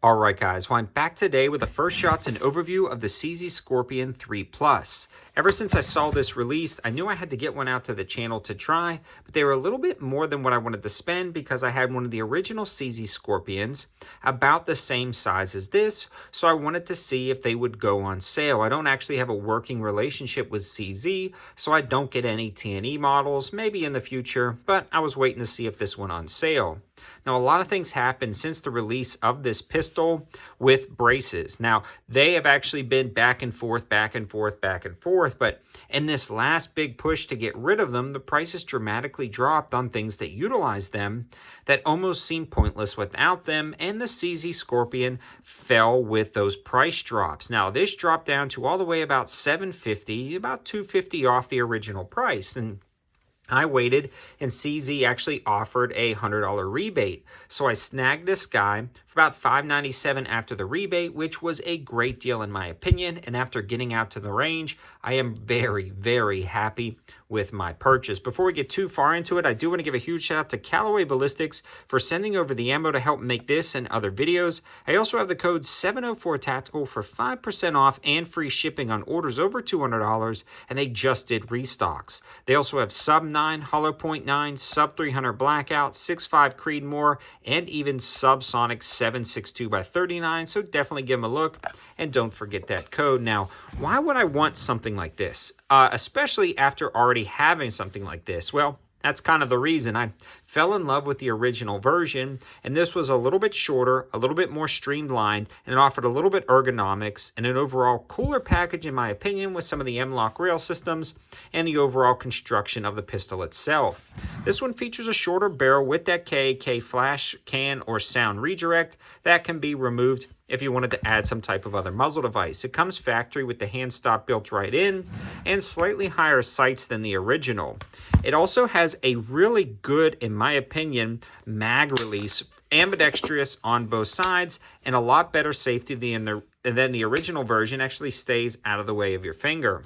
Alright guys, well I'm back today with the first shots and overview of the CZ Scorpion 3 Plus. Ever since I saw this released, I knew I had to get one out to the channel to try, but they were a little bit more than what I wanted to spend because I had one of the original CZ Scorpions about the same size as this, so I wanted to see if they would go on sale. I don't actually have a working relationship with CZ, so I don't get any T&E models, maybe in the future, but I was waiting to see if this went on sale. Now, a lot of things happened since the release of this pistol with braces. Now, they have actually been back and forth, but in this last big push to get rid of them, the prices dramatically dropped on things that utilize them that almost seem pointless without them, and the CZ Scorpion fell with those price drops. Now, this dropped down to all the way about $750, about $250 off the original price, and I waited, and CZ actually offered a $100 rebate. So I snagged this guy for about $597 after the rebate, which was a great deal in my opinion. And after getting out to the range, I am very, very happy with my purchase. Before we get too far into it, I do want to give a huge shout out to Callaway Ballistics for sending over the ammo to help make this and other videos. I also have the code 704TACTICAL for 5% off and free shipping on orders over $200, and they just did restocks. They also have Sub 9, Hollow Point 9, Sub 300 Blackout, 6.5 Creedmoor, and even Subsonic 762x39, so definitely give them a look, and don't forget that code. Now, why would I want something like this, especially after already having something like this? Well, that's kind of the reason. I fell in love with the original version, and this was a little bit shorter, a little bit more streamlined, and it offered a little bit ergonomics and an overall cooler package, in my opinion, with some of the M-LOK rail systems and the overall construction of the pistol itself. This one features a shorter barrel with that KAK flash, can, or sound redirect that can be removed if you wanted to add some type of other muzzle device. It comes factory with the hand stop built right in and slightly higher sights than the original. It also has a really good, in my opinion, mag release, ambidextrous on both sides, and a lot better safety than the original version. Actually stays out of the way of your finger.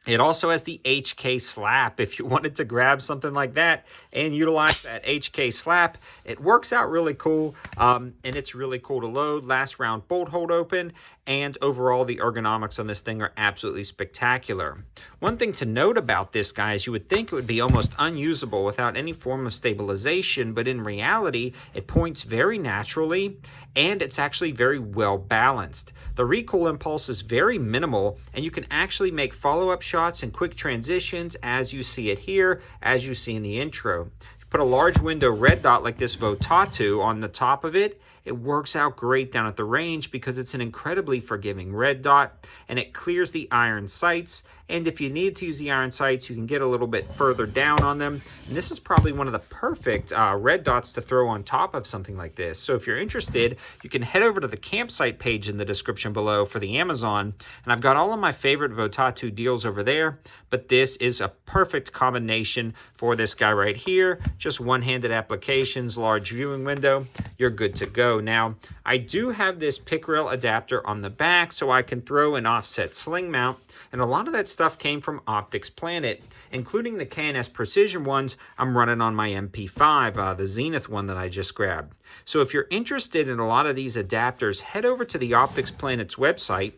It also has the HK slap. If you wanted to grab something like that and utilize that HK slap, it works out really cool, and it's really cool to load. Last round bolt hold open, and overall the ergonomics on this thing are absolutely spectacular. One thing to note about this, guys, you would think it would be almost unusable without any form of stabilization, but in reality, it points very naturally, and it's actually very well balanced. The recoil impulse is very minimal, and you can actually make follow-up shots and quick transitions as you see it here, as you see in the intro. Put a large window red dot like this Votatu on the top of it, it works out great down at the range because it's an incredibly forgiving red dot, and it clears the iron sights. And if you need to use the iron sights, you can get a little bit further down on them. And this is probably one of the perfect red dots to throw on top of something like this. So if you're interested, you can head over to the campsite page in the description below for the Amazon. And I've got all of my favorite Votatu deals over there, but this is a perfect combination for this guy right here. Just one-handed applications, large viewing window, you're good to go. Now, I do have this pick rail adapter on the back so I can throw an offset sling mount, and a lot of that stuff came from Optics Planet, including the KNS Precision ones I'm running on my MP5, the Zenith one that I just grabbed. So if you're interested in a lot of these adapters, head over to the Optics Planet's website.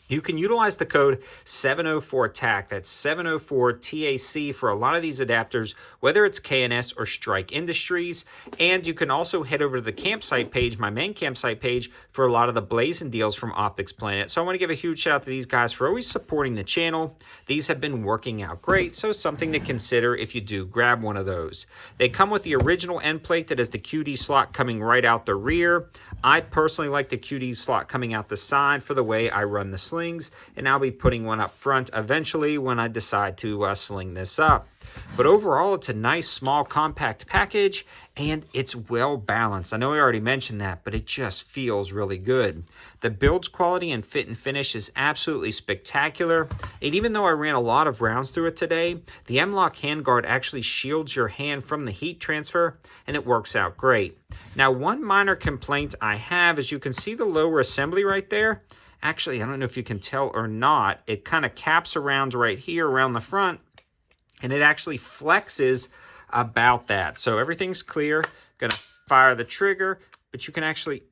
You can utilize the code 704TAC, that's 704TAC for a lot of these adapters, whether it's KNS or Strike Industries. And you can also head over to the campsite page, my main campsite page, for a lot of the blazing deals from Optics Planet. So I want to give a huge shout out to these guys for always supporting the channel. These have been working out great, so something to consider if you do grab one of those. They come with the original end plate that has the QD slot coming right out the rear. I personally like the QD slot coming out the side for the way I run the slings, and I'll be putting one up front eventually when I decide to sling this up. But overall, it's a nice, small, compact package, and it's well balanced. I know I already mentioned that, but it just feels really good. The build's quality and fit and finish is absolutely spectacular. And even though I ran a lot of rounds through it today, the M-LOK handguard actually shields your hand from the heat transfer, and it works out great. Now, one minor complaint I have is you can see the lower assembly right there. Actually, I don't know if you can tell or not, it kind of caps around right here around the front, and it actually flexes about that. So everything's clear. Gonna fire the trigger, but you can actually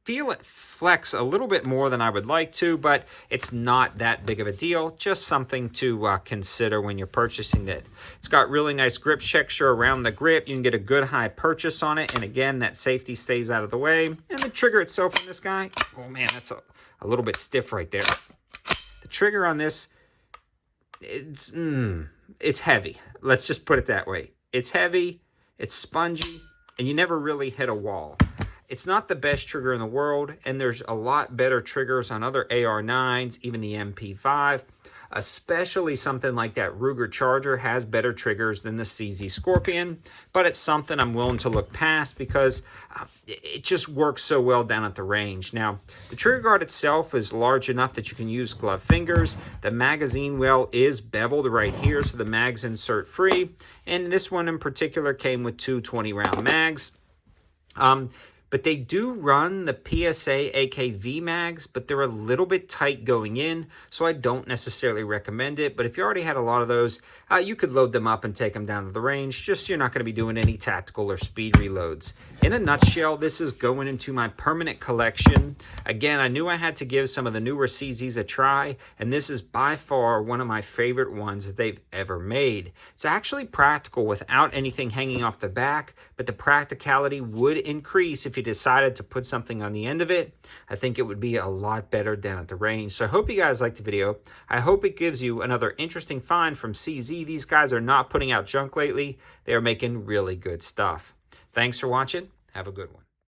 feel it flex a little bit more than I would like to, but it's not that big of a deal. Just something to consider when you're purchasing it. It's got really nice grip texture around the grip. You can get a good high purchase on it. And again, that safety stays out of the way. And the trigger itself on this guy, oh man, that's a little bit stiff right there. The trigger on this, it's heavy. Let's just put it that way. It's heavy, it's spongy, and you never really hit a wall. It's not the best trigger in the world, and there's a lot better triggers on other AR9s, even the MP5. Especially something like that Ruger Charger has better triggers than the CZ Scorpion, but it's something I'm willing to look past because it just works so well down at the range. Now, the trigger guard itself is large enough that you can use glove fingers. The magazine well is beveled right here, so the mags insert free, and this one in particular came with two 20-round mags. But they do run the PSA AKV mags, but they're a little bit tight going in, so I don't necessarily recommend it. But if you already had a lot of those, you could load them up and take them down to the range, just you're not going to be doing any tactical or speed reloads. In a nutshell, this is going into my permanent collection. Again, I knew I had to give some of the newer CZs a try, and this is by far one of my favorite ones that they've ever made. It's actually practical without anything hanging off the back, but the practicality would increase if you decided to put something on the end of it. I think it would be a lot better down at the range. So I hope you guys liked the video. I hope it gives you another interesting find from CZ. These guys are not putting out junk lately. They are making really good stuff. Thanks for watching. Have a good one.